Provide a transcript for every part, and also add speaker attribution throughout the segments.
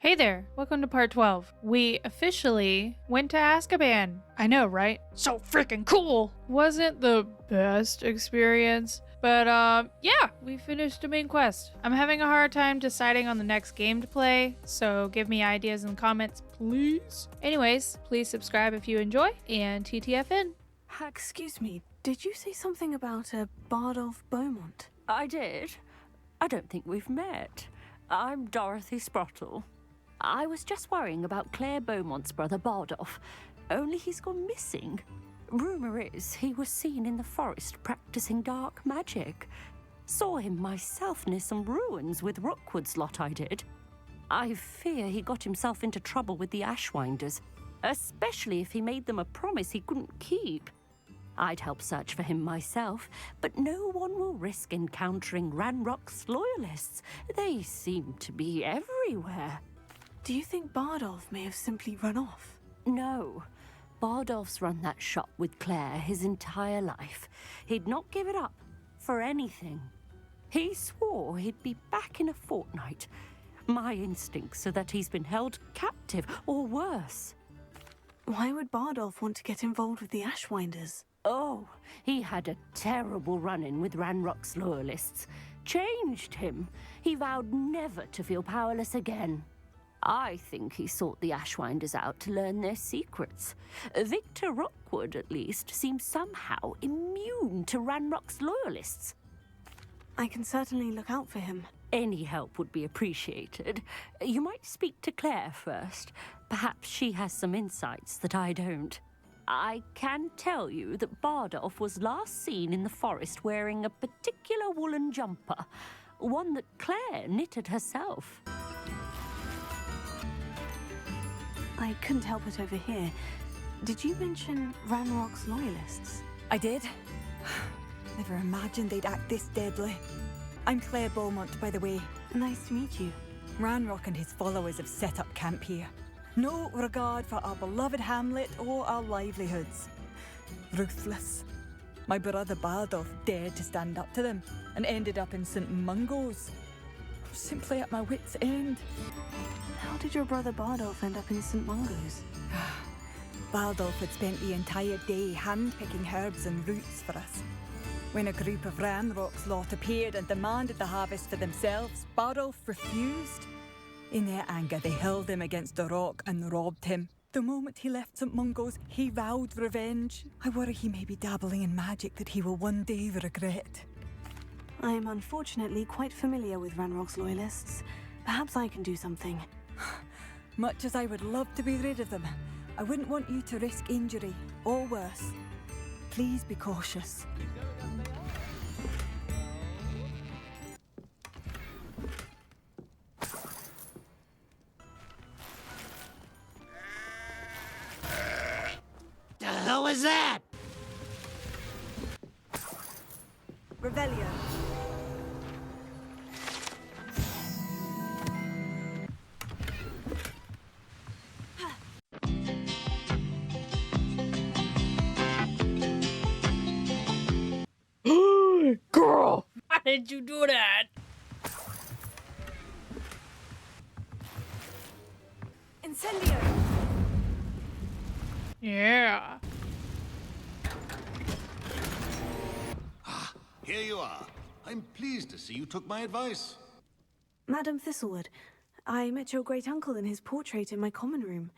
Speaker 1: Hey there, welcome to part 12. We officially went to AZKABAN. I know, right? So freaking cool! Wasn't the best experience, but yeah, we finished the main quest. I'm having a hard time deciding on the next game to play, so give me ideas in the comments, please. Anyways, please subscribe if you enjoy, and TTFN.
Speaker 2: Excuse me, did you say something about a Bardolph Beaumont?
Speaker 3: I did. I don't think we've met. I'm Dorothy Sprottle. I was just worrying about Claire Beaumont's brother Bardolph, only he's gone missing. Rumour is he was seen in the forest practicing dark magic. Saw him myself near some ruins with Rookwood's lot I did. I fear he got himself into trouble with the Ashwinders, especially if he made them a promise he couldn't keep. I'd help search for him myself, but no one will risk encountering Ranrock's loyalists. They seem to be everywhere.
Speaker 2: Do you think Bardolph may have simply run off?
Speaker 3: No. Bardolph's run that shop with Claire his entire life. He'd not give it up for anything. He swore he'd be back in a fortnight. My instincts are that he's been held captive, or worse.
Speaker 2: Why would Bardolph want to get involved with the Ashwinders?
Speaker 3: Oh, he had a terrible run-in with Ranrock's loyalists. Changed him. He vowed never to feel powerless again. I think he sought the Ashwinders out to learn their secrets. Victor Rookwood, at least, seems somehow immune to Ranrock's loyalists.
Speaker 2: I can certainly look out for him.
Speaker 3: Any help would be appreciated. You might speak to Claire first. Perhaps she has some insights that I don't. I can tell you that Bardolph was last seen in the forest wearing a particular woolen jumper, one that Claire knitted herself.
Speaker 2: I couldn't help it over here. Did you mention Ranrock's loyalists?
Speaker 4: I did. Never imagined they'd act this deadly. I'm Claire Beaumont, by the way.
Speaker 2: Nice to meet you.
Speaker 4: Ranrock and his followers have set up camp here. No regard for our beloved hamlet or our livelihoods. Ruthless. My brother Bardolph dared to stand up to them and ended up in St. Mungo's. Simply at my wit's end.
Speaker 2: How did your brother Bardolph end up in St. Mungo's?
Speaker 4: Bardolph had spent the entire day hand-picking herbs and roots for us. When a group of Ranrock's lot appeared and demanded the harvest for themselves, Bardolph refused. In their anger, they hurled him against the rock and robbed him. The moment he left St. Mungo's, he vowed revenge. I worry he may be dabbling in magic that he will one day regret.
Speaker 2: I am unfortunately quite familiar with Ranrock's loyalists. Perhaps I can do something.
Speaker 4: Much as I would love to be rid of them, I wouldn't want you to risk injury, or worse. Please be cautious.
Speaker 5: The hell was that?
Speaker 4: Revelio.
Speaker 1: Girl! Why did you do that?
Speaker 4: Incendio!
Speaker 1: Yeah.
Speaker 5: Here you are. I'm pleased to see you took my advice.
Speaker 2: Madam Thistlewood, I met your great-uncle in his portrait in my common room.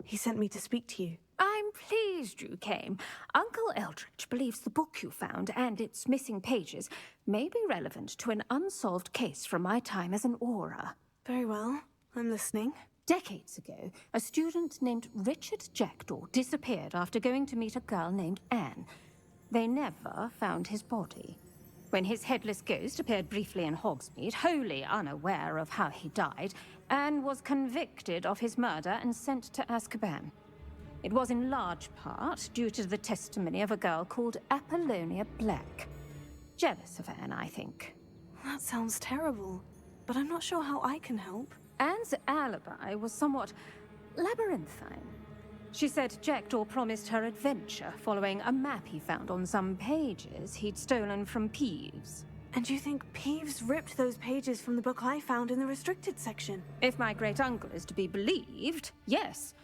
Speaker 2: He sent me to speak to you.
Speaker 3: I'm pleased you came. Uncle Eldridge believes the book you found and its missing pages may be relevant to an unsolved case from my time as an aura.
Speaker 2: Very well. I'm listening.
Speaker 3: Decades ago, a student named Richard Jackdaw disappeared after going to meet a girl named Anne. They never found his body. When his headless ghost appeared briefly in Hogsmeade, wholly unaware of how he died, Anne was convicted of his murder and sent to Azkaban. It was in large part due to the testimony of a girl called Apollonia Black. Jealous of Anne, I think.
Speaker 2: That sounds terrible, but I'm not sure how I can help.
Speaker 3: Anne's alibi was somewhat labyrinthine. She said Jackdaw promised her adventure following a map he found on some pages he'd stolen from Peeves.
Speaker 2: And you think Peeves ripped those pages from the book I found in the restricted section?
Speaker 3: If my great-uncle is to be believed, yes.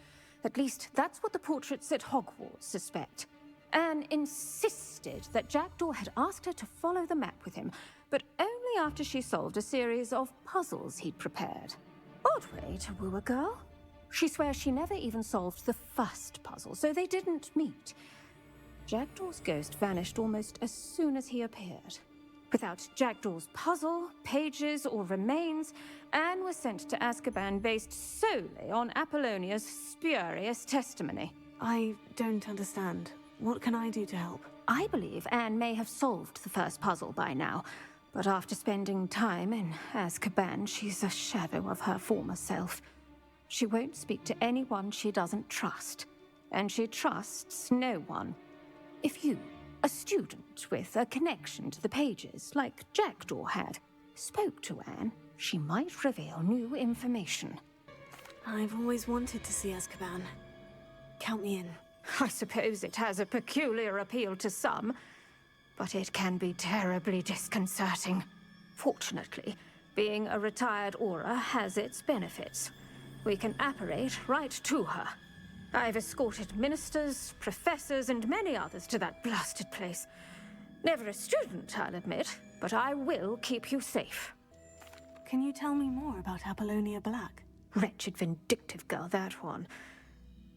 Speaker 3: At least that's what the portraits at Hogwarts suspect. Anne insisted that Jackdaw had asked her to follow the map with him, but only after she solved a series of puzzles he'd prepared. Odd way to woo a girl. She swears she never even solved the first puzzle, so they didn't meet. Jackdaw's ghost vanished almost as soon as he appeared. Without Jackdaw's puzzle, pages, or remains, Anne was sent to Azkaban based solely on Apollonia's spurious testimony.
Speaker 2: I don't understand. What can I do to help?
Speaker 3: I believe Anne may have solved the first puzzle by now, but after spending time in Azkaban, she's a shadow of her former self. She won't speak to anyone she doesn't trust, and she trusts no one. If you, a student with a connection to the pages, like Jackdaw had, spoke to Anne, she might reveal new information.
Speaker 2: I've always wanted to see Azkaban. Count me in.
Speaker 3: I suppose it has a peculiar appeal to some, but it can be terribly disconcerting. Fortunately, being a retired Auror has its benefits. We can apparate right to her. I've escorted ministers, professors, and many others to that blasted place. Never a student, I'll admit, but I will keep you safe.
Speaker 2: Can you tell me more about Apollonia Black?
Speaker 3: Wretched, vindictive girl, that one.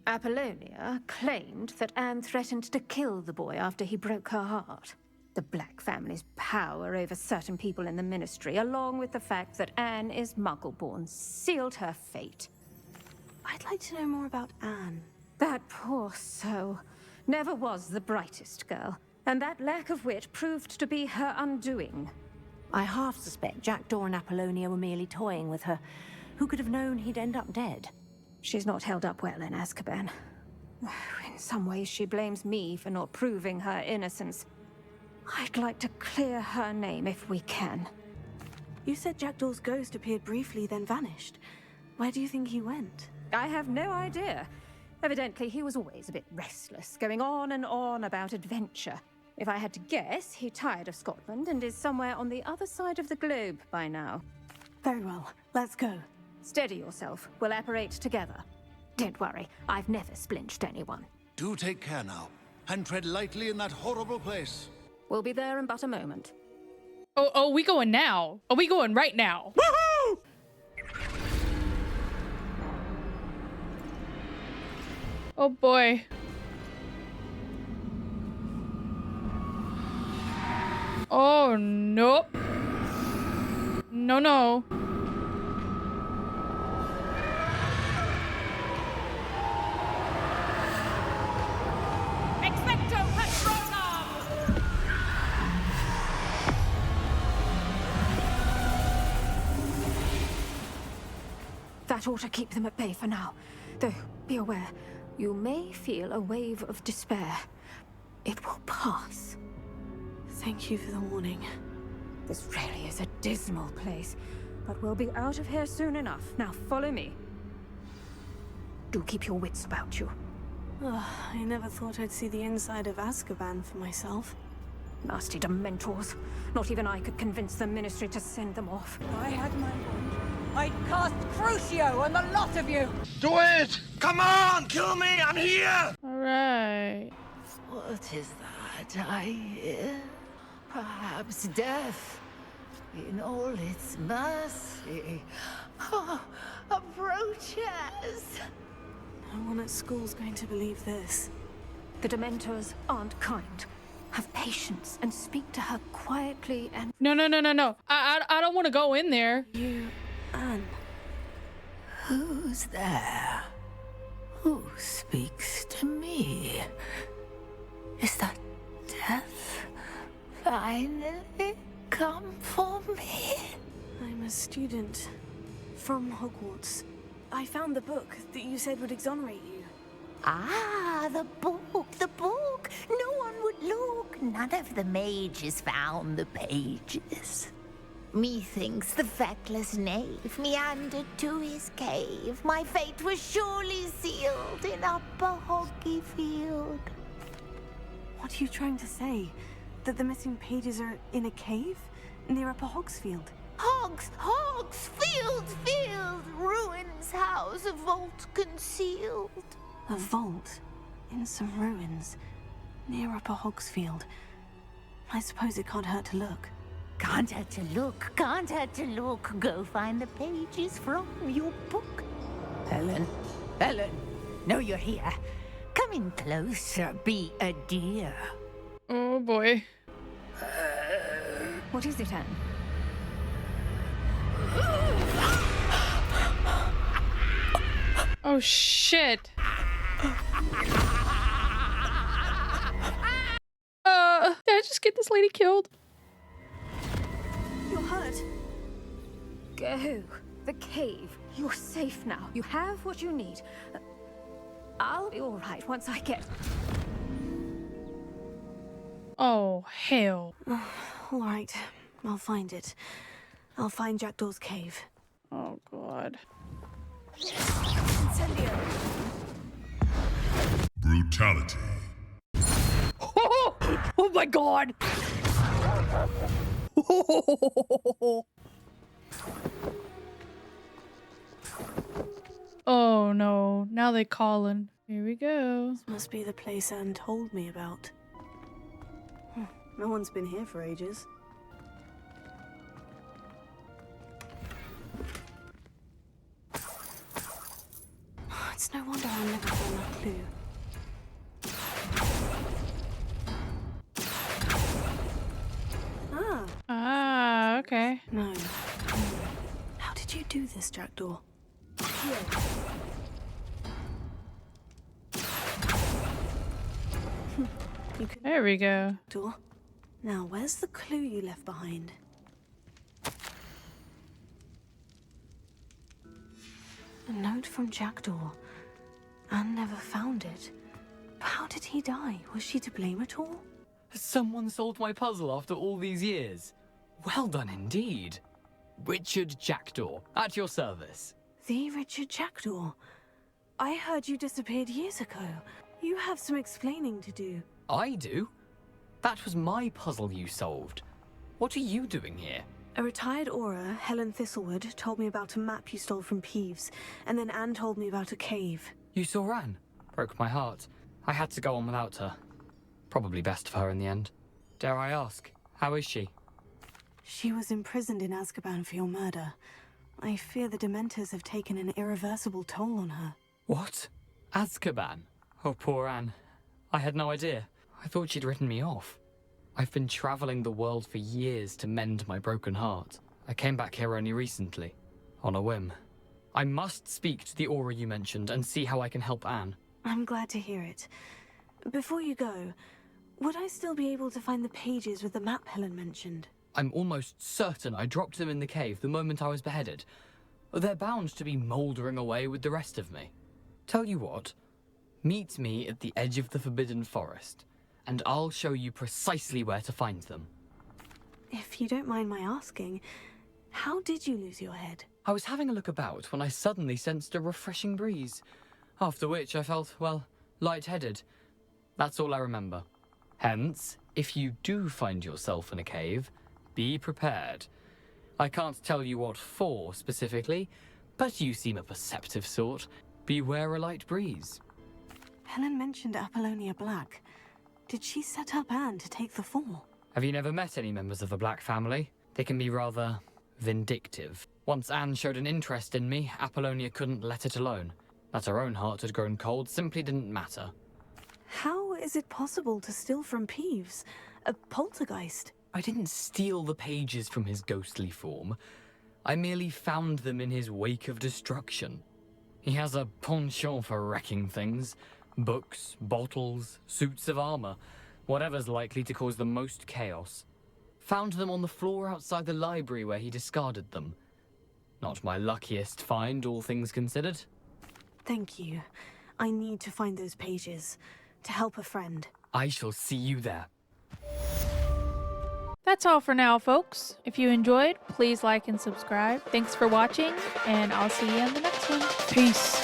Speaker 3: Apollonia claimed that Anne threatened to kill the boy after he broke her heart. The Black family's power over certain people in the Ministry, along with the fact that Anne is Muggle-born, sealed her fate.
Speaker 2: I'd like to know more about Anne.
Speaker 3: That poor soul never was the brightest girl, and that lack of wit proved to be her undoing.
Speaker 6: I half suspect Jackdaw and Apollonia were merely toying with her. Who could have known he'd end up dead?
Speaker 3: She's not held up well in Azkaban. In some ways, she blames me for not proving her innocence. I'd like to clear her name if we can.
Speaker 2: You said Jackdaw's ghost appeared briefly, then vanished. Where do you think he went?
Speaker 3: I have no idea. Evidently, he was always a bit restless, going on and on about adventure. If I had to guess, he tired of Scotland and is somewhere on the other side of the globe by now.
Speaker 2: Very well. Let's go.
Speaker 3: Steady yourself. We'll apparate together. Don't worry, I've never splinched anyone.
Speaker 5: Do take care now, and tread lightly in that horrible place.
Speaker 3: We'll be there in but a moment.
Speaker 1: Oh, we going now? Are we going right now?
Speaker 3: Woohoo!
Speaker 1: Oh boy. Oh, nope. No, no.
Speaker 3: That ought to keep them at bay for now. Though, be aware, you may feel a wave of despair. It will pass.
Speaker 2: Thank you for the warning.
Speaker 3: This really is a dismal place, but we'll be out of here soon enough. Now follow me. Do keep your wits about you.
Speaker 2: I never thought I'd see the inside of Azkaban for myself.
Speaker 3: Nasty Dementors. Not even I could convince the Ministry to send them off.
Speaker 4: If I had my way, I'd cast Crucio on the lot of you!
Speaker 7: Do it! Come on, kill me, I'm here!
Speaker 1: All right.
Speaker 8: What is that I hear? Perhaps death, in all its mercy, approaches.
Speaker 2: No one at school's going to believe this.
Speaker 3: The Dementors aren't kind. Have patience and speak to her quietly and...
Speaker 1: No. I don't want to go in there.
Speaker 2: You, Anne.
Speaker 8: Who's there? Who speaks to me? Is that death finally come for me?
Speaker 2: I'm a student from Hogwarts. I found the book that you said would exonerate you.
Speaker 8: Ah, the book, the book. No one would look. None of the mages found the pages. Methinks the feckless knave meandered to his cave. My fate was surely sealed in Upper Hoggyfield.
Speaker 2: What are you trying to say? That the missing pages are in a cave? near Upper Hogsfield.
Speaker 8: Hogs, field, ruins house, a vault concealed.
Speaker 2: A vault in some ruins near Upper Hogsfield. I suppose it can't hurt to look.
Speaker 8: Can't hurt to look. Go find the pages from your book. Helen, know you're here. Come in closer, be a dear.
Speaker 1: Oh boy.
Speaker 4: What is it, Anne?
Speaker 1: Oh shit. Did I just get this lady killed?
Speaker 2: You're hurt.
Speaker 4: Go. The cave. You're safe now. You have what you need. I'll be all right once I get...
Speaker 1: Oh, hell.
Speaker 2: All right, I'll find it. I'll find Jackdaw's cave.
Speaker 1: Oh, God.
Speaker 2: Incendio.
Speaker 9: Brutality.
Speaker 1: Oh my God. Oh no, now they calling. Here we go.
Speaker 2: This must be the place Anne told me about. No one's been here for ages. It's no wonder I never found that clue.
Speaker 1: Ah, okay.
Speaker 2: No. How did you do this, Jackdaw? Here. You can
Speaker 1: There we go.
Speaker 2: door. Now, where's the clue you left behind? A note from Jackdaw. Anne never found it. But how did he die? Was she to blame at all?
Speaker 10: Someone solved my puzzle after all these years. Well done indeed. Richard Jackdaw, at your service.
Speaker 2: The Richard Jackdaw. I heard you disappeared years ago. You have some explaining to do.
Speaker 10: I do? That was my puzzle you solved. What are you doing here?
Speaker 2: A retired aura, Helen Thistlewood, told me about a map you stole from Peeves, and then Anne told me about a cave.
Speaker 10: You saw Anne? Broke my heart. I had to go on without her. Probably best for her in the end. Dare I ask, how is she?
Speaker 2: She was imprisoned in AZKABAN for your murder. I fear the Dementors have taken an irreversible toll on her.
Speaker 10: What? AZKABAN? Oh, poor Anne. I had no idea. I thought she'd written me off. I've been traveling the world for years to mend my broken heart. I came back here only recently, on a whim. I must speak to the aura you mentioned and see how I can help Anne.
Speaker 2: I'm glad to hear it. Before you go, would I still be able to find the pages with the map Helen mentioned?
Speaker 10: I'm almost certain I dropped them in the cave the moment I was beheaded. They're bound to be mouldering away with the rest of me. Tell you what, meet me at the edge of the Forbidden Forest, and I'll show you precisely where to find them.
Speaker 2: If you don't mind my asking, how did you lose your head?
Speaker 10: I was having a look about when I suddenly sensed a refreshing breeze, after which I felt, well, lightheaded. That's all I remember. Hence, if you do find yourself in a cave, be prepared. I can't tell you what for specifically, but you seem a perceptive sort. Beware a light breeze.
Speaker 2: Helen mentioned Apollonia Black. Did she set up Anne to take the fall?
Speaker 10: Have you never met any members of the Black family? They can be rather vindictive. Once Anne showed an interest in me, Apollonia couldn't let it alone. That her own heart had grown cold simply didn't matter.
Speaker 2: How is it possible to steal from Peeves? A poltergeist?
Speaker 10: I didn't steal the pages from his ghostly form. I merely found them in his wake of destruction. He has a penchant for wrecking things. Books, bottles, suits of armor, whatever's likely to cause the most chaos. Found them on the floor outside the library where he discarded them. Not my luckiest find, all things considered.
Speaker 2: Thank you. I need to find those pages to help a friend.
Speaker 10: I shall see you there.
Speaker 1: That's all for now, folks. If you enjoyed, please like and subscribe. Thanks for watching, and I'll see you in the next one. Peace.